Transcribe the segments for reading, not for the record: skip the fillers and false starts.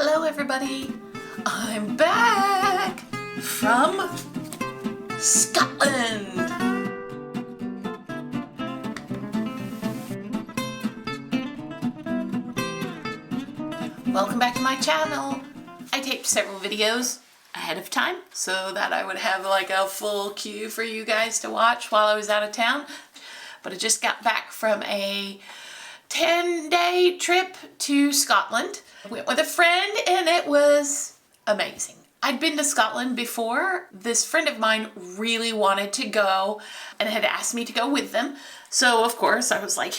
Hello everybody, I'm back from Scotland. Welcome back to my channel. I taped several videos ahead of time so that I would have like a full queue for you guys to watch while I was out of town. But I just got back from a 10-day trip to Scotland. I went with a friend and it was amazing. I'd been to Scotland before. This friend of mine really wanted to go and had asked me to go with them. So of course I was like,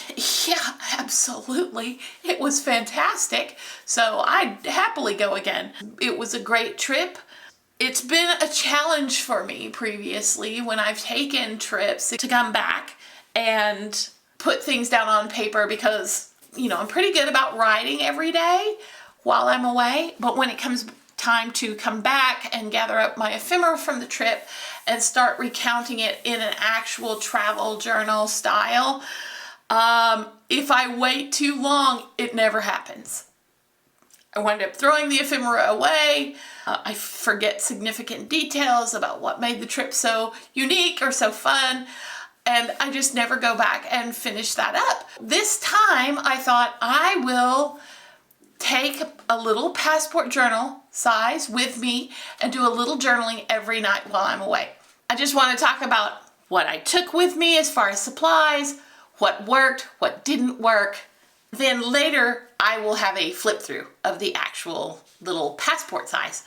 yeah, absolutely. It was fantastic. So I'd happily go again. It was a great trip. It's been a challenge for me previously when I've taken trips to come back and put things down on paper because, you know, I'm pretty good about writing every day while I'm away. But when it comes time to come back and gather up my ephemera from the trip and start recounting it in an actual travel journal style, if I wait too long, it never happens. I wind up throwing the ephemera away. I forget significant details about what made the trip so unique or so fun. And I just never go back and finish that up. This time I thought I will take a little passport journal size with me and do a little journaling every night while I'm away. I just want to talk about what I took with me as far as supplies, what worked, what didn't work. Then later I will have a flip through of the actual little passport size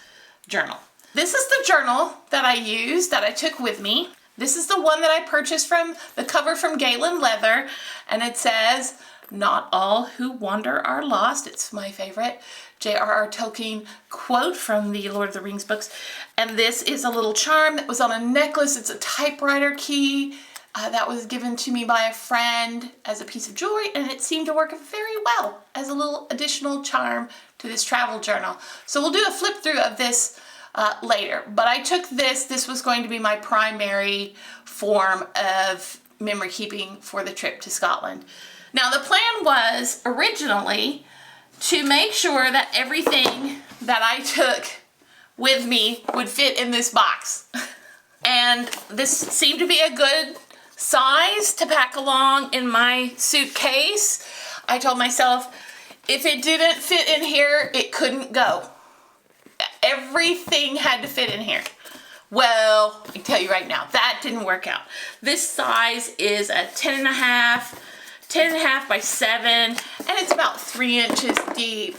journal. This is the journal that I used, that I took with me. This is the one that I purchased from the cover from Galen Leather, and it says, "Not all who wander are lost." It's my favorite J.R.R. Tolkien quote from the Lord of the Rings books. And this is a little charm that was on a necklace. It's a typewriter key that was given to me by a friend as a piece of jewelry, and it seemed to work very well as a little additional charm to this travel journal. So we'll do a flip through of this later, but I took this was going to be my primary form of memory keeping for the trip to Scotland. Now the plan was originally to make sure that everything that I took with me would fit in this box. And this seemed to be a good size to pack along in my suitcase. I told myself if it didn't fit in here, it couldn't go. Everything had to fit in here. Well, I can tell you right now, that didn't work out. This size is a 10.5 by 7, and it's about 3 inches deep.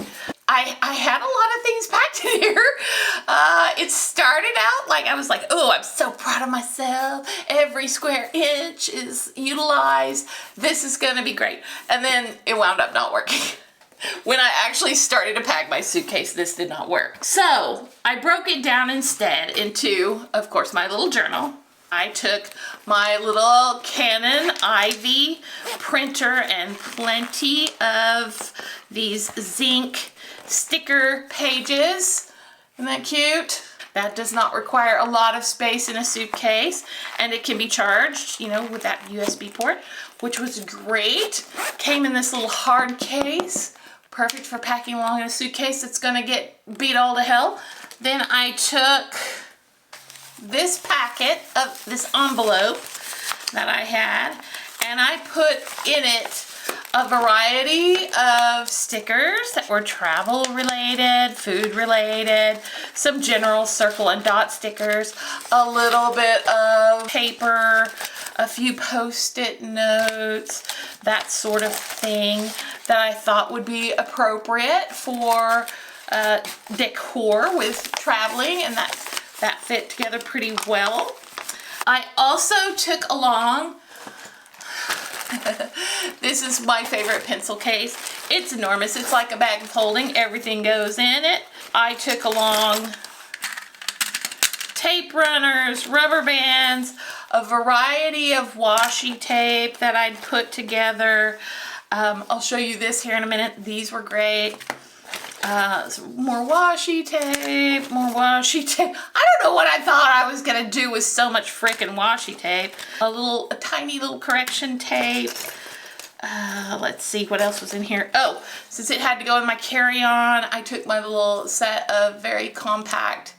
I had a lot of things packed in here. It started out like I was like, oh, I'm so proud of myself. Every square inch is utilized. This is gonna be great. And then it wound up not working. When I actually started to pack my suitcase, this did not work. So I broke it down instead into, of course, my little journal. I took my little Canon Ivy printer and plenty of these zinc sticker pages. Isn't that cute? That does not require a lot of space in a suitcase, and it can be charged, you know, with that USB port, which was great. Came in this little hard case. Perfect for packing along in a suitcase that's gonna get beat all to hell. Then I took this packet of this envelope that I had, and I put in it a variety of stickers that were travel related, food related, some general circle and dot stickers, a little bit of paper, a few post-it notes, that sort of thing that I thought would be appropriate for decor with traveling, and that fit together pretty well. I also took along, this is my favorite pencil case. It's enormous. It's like a bag of holding. Everything goes in it. I took along tape runners, rubber bands, a variety of washi tape that I'd put together. I'll show you this here in a minute. These were great. More washi tape, more washi tape. I don't know what I thought I was gonna do with so much frickin' washi tape. A tiny little correction tape. Let's see what else was in here. Oh, since it had to go in my carry-on, I took my little set of very compact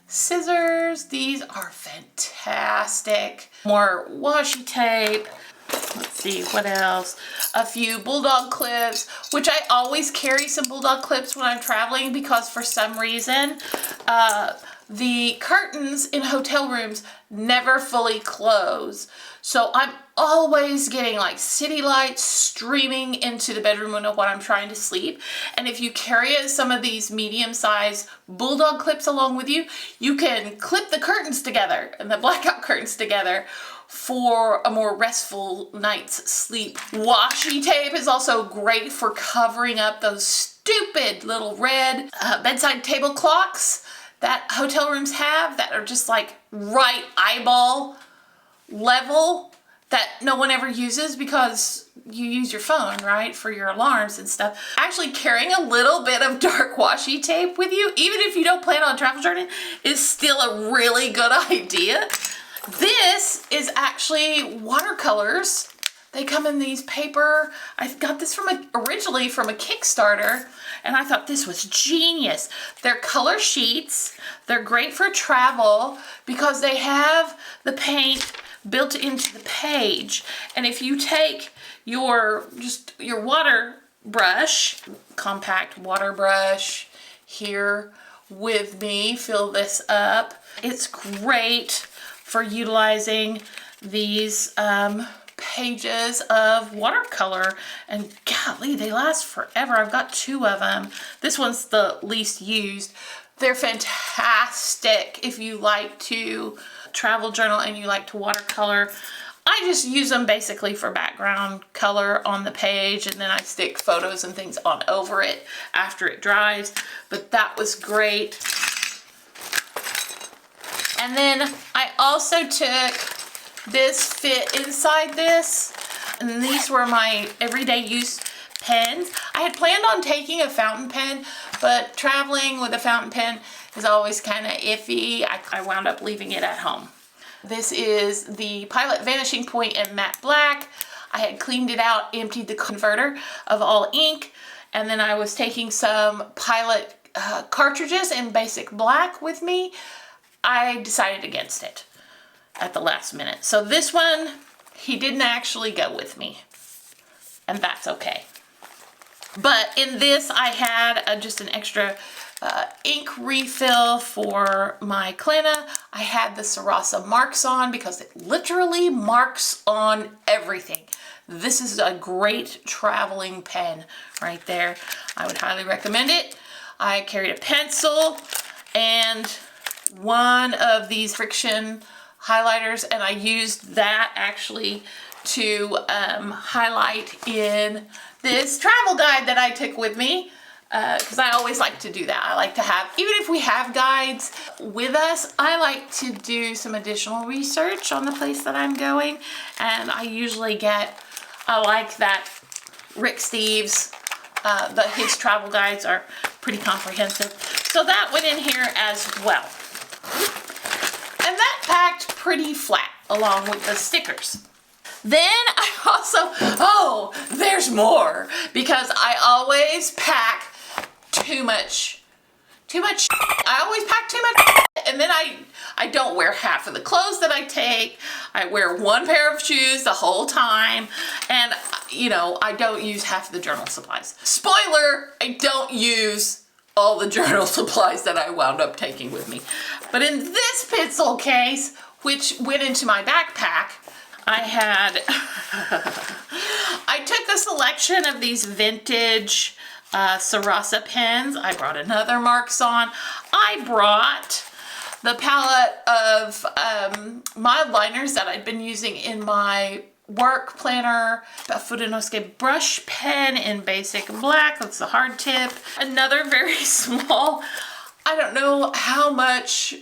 scissors. These are fantastic. More washi tape. Let's see what else. A few bulldog clips, which I always carry some bulldog clips when I'm traveling because for some reason the curtains in hotel rooms never fully close. So I'm always getting like city lights streaming into the bedroom window when I'm trying to sleep. And if you carry some of these medium-sized bulldog clips along with you, you can clip the curtains together and the blackout curtains together for a more restful night's sleep. Washi tape is also great for covering up those stupid little red bedside table clocks that hotel rooms have that are just like right eyeball level that no one ever uses because you use your phone, right, for your alarms and stuff. Actually carrying a little bit of dark washi tape with you, even if you don't plan on travel journey, is still a really good idea. This is actually watercolors. They come in these paper. I got this originally from a Kickstarter, and I thought this was genius. They're color sheets. They're great for travel because they have the paint built into the page. And if you take your water brush, compact water brush here with me, fill this up. It's great for utilizing these pages of watercolor, and golly, they last forever. I've got 2 of them. This one's the least used. They're fantastic if you like to travel journal and you like to watercolor. I just use them basically for background color on the page, and then I stick photos and things on over it after it dries. But that was great. And then I also took this fit inside this, and these were my everyday use pens. I had planned on taking a fountain pen, but traveling with a fountain pen is always kind of iffy. I wound up leaving it at home. This is the Pilot Vanishing Point in matte black. I had cleaned it out, emptied the converter of all ink, and then I was taking some Pilot cartridges in basic black with me. I decided against it at the last minute. So this one, he didn't actually go with me, and that's okay. But in this, I had just an extra ink refill for my Klena. I had the Sarasa marks on because it literally marks on everything. This is a great traveling pen right there. I would highly recommend it. I carried a pencil and one of these friction highlighters, and I used that actually to highlight in this travel guide that I took with me, because I always like to do that. I like to have, even if we have guides with us, I like to do some additional research on the place that I'm going, and I usually I like that Rick Steves, his travel guides are pretty comprehensive. So that went in here as well. And that packed pretty flat along with the stickers. Then I also, there's more, because I always pack too much. I always pack too much, and then I don't wear half of the clothes that I take. I wear one pair of shoes the whole time, and you know, I don't use half of the journal supplies. Spoiler, I don't use all the journal supplies that I wound up taking with me. But in this pencil case, which went into my backpack, I had, I took a selection of these vintage Sarasa pens. I brought another Marks On. I brought the palette of mild liners that I'd been using in my work planner, a Fudenosuke brush pen in basic black. That's the hard tip. Another very small, I don't know how much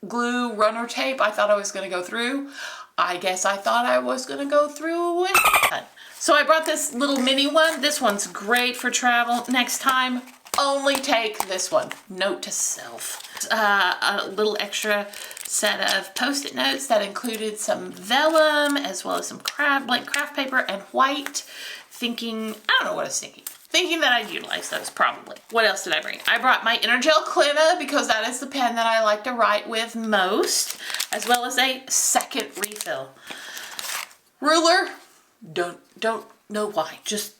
glue runner tape I thought I was going to go through. I guess I thought I was going to go through with it. So I brought this little mini one. This one's great for travel. Next time, only take this one. Note to self. got a little extra set of Post-it notes that included some vellum as well as some blank craft paper and white, thinking, I don't know what I was thinking that I'd utilize those probably. What else did I bring? I brought my Energel Clima because that is the pen that I like to write with most, as well as a second refill. Ruler, don't know why, just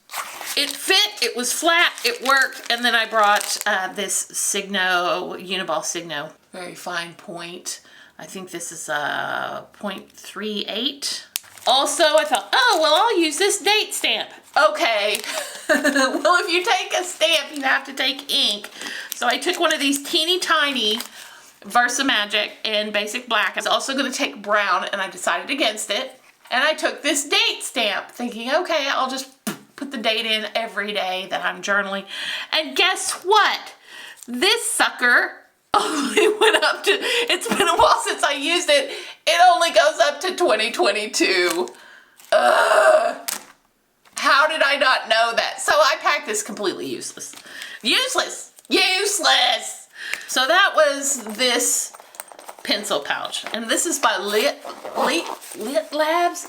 it fit, it was flat, it worked, and then I brought this Signo, Uniball Signo, very fine point. I think this is a 0.38. Also, I thought, oh, well, I'll use this date stamp. Okay, well, if you take a stamp, you have to take ink. So I took one of these teeny tiny Versamagic in basic black. I was also gonna take brown, and I decided against it. And I took this date stamp, thinking, okay, I'll just put the date in every day that I'm journaling. And guess what? This sucker only went up to, it's been a while since I used it, it only goes up to 2022. How did I not know that? So I packed this completely useless. Useless! Useless! So that was this pencil pouch. And this is by Lit Labs?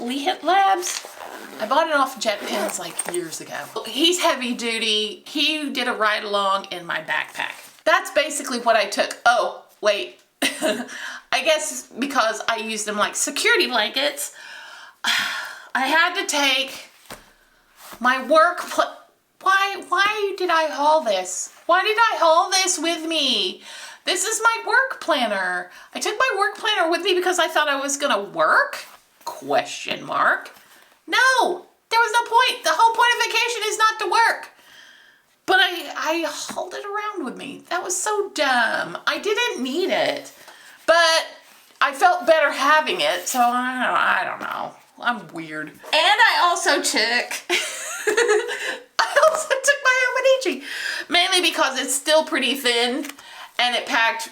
I bought it off Jet Pens like years ago. He's heavy duty. He did a ride along in my backpack. That's basically what I took. Oh, wait. I guess because I used them like security blankets, I had to take my work. Why did I haul this? Why did I haul this with me? This is my work planner. I took my work planner with me because I thought I was gonna work? Question mark. No, there was no point. The whole point of vacation is not to work. But I hauled it around with me. That was so dumb. I didn't need it, but I felt better having it, so I don't know. I'm weird. And I also took, my Hobonichi, mainly because it's still pretty thin and it packed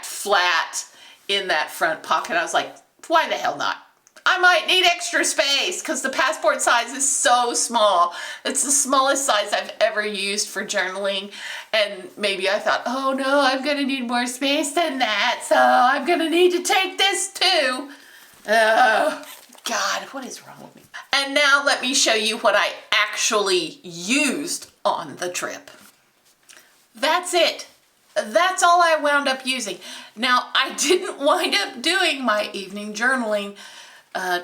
flat in that front pocket. I was like, why the hell not? I might need extra space because the passport size is so small. It's the smallest size I've ever used for journaling. And maybe I thought, oh no, I'm gonna need more space than that, so I'm gonna need to take this too. God, what is wrong with me? And now let me show you what I actually used on the trip. That's it. That's all I wound up using. Now, I didn't wind up doing my evening journaling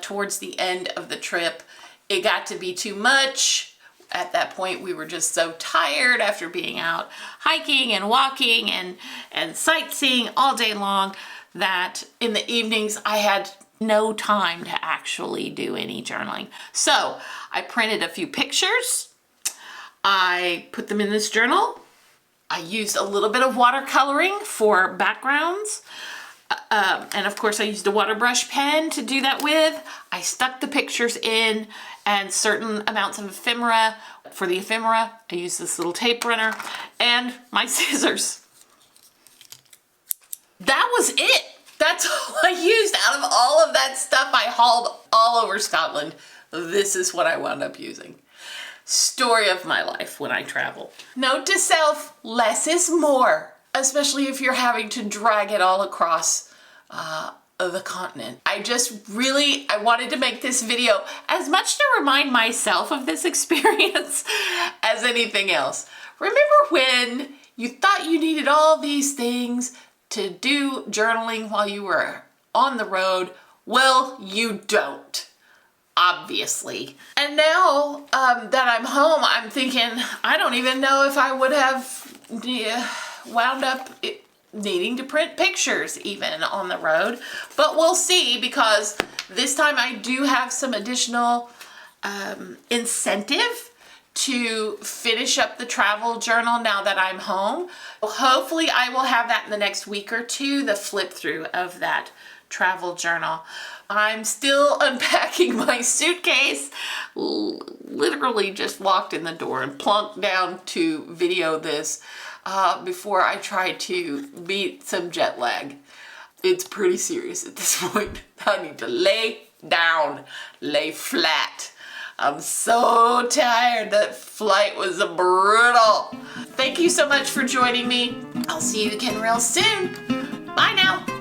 towards the end of the trip. It got to be too much. At that point, we were just so tired after being out hiking and walking and sightseeing all day long that in the evenings I had no time to actually do any journaling. So I printed a few pictures. I put them in this journal. I used a little bit of watercoloring for backgrounds. And of course I used a water brush pen to do that with. I stuck the pictures in and certain amounts of ephemera. For the ephemera, I used this little tape runner and my scissors. That was it. That's all I used out of all of that stuff I hauled all over Scotland. This is what I wound up using. Story of my life when I travel. Note to self, less is more, especially if you're having to drag it all across the continent. I wanted to make this video as much to remind myself of this experience as anything else. Remember when you thought you needed all these things to do journaling while you were on the road? Well, you don't. Obviously. And now that I'm home, I'm thinking, I don't even know if I would have wound up needing to print pictures even on the road. But we'll see, because this time I do have some additional incentive to finish up the travel journal now that I'm home. Hopefully I will have that in the next week or two, the flip through of that travel journal. I'm still unpacking my suitcase. Literally just walked in the door and plunked down to video this before I try to beat some jet lag. It's pretty serious at this point. I need to lay down, lay flat. I'm so tired. That flight was brutal. Thank you you so much for joining me. I'll see you again real soon. Bye now.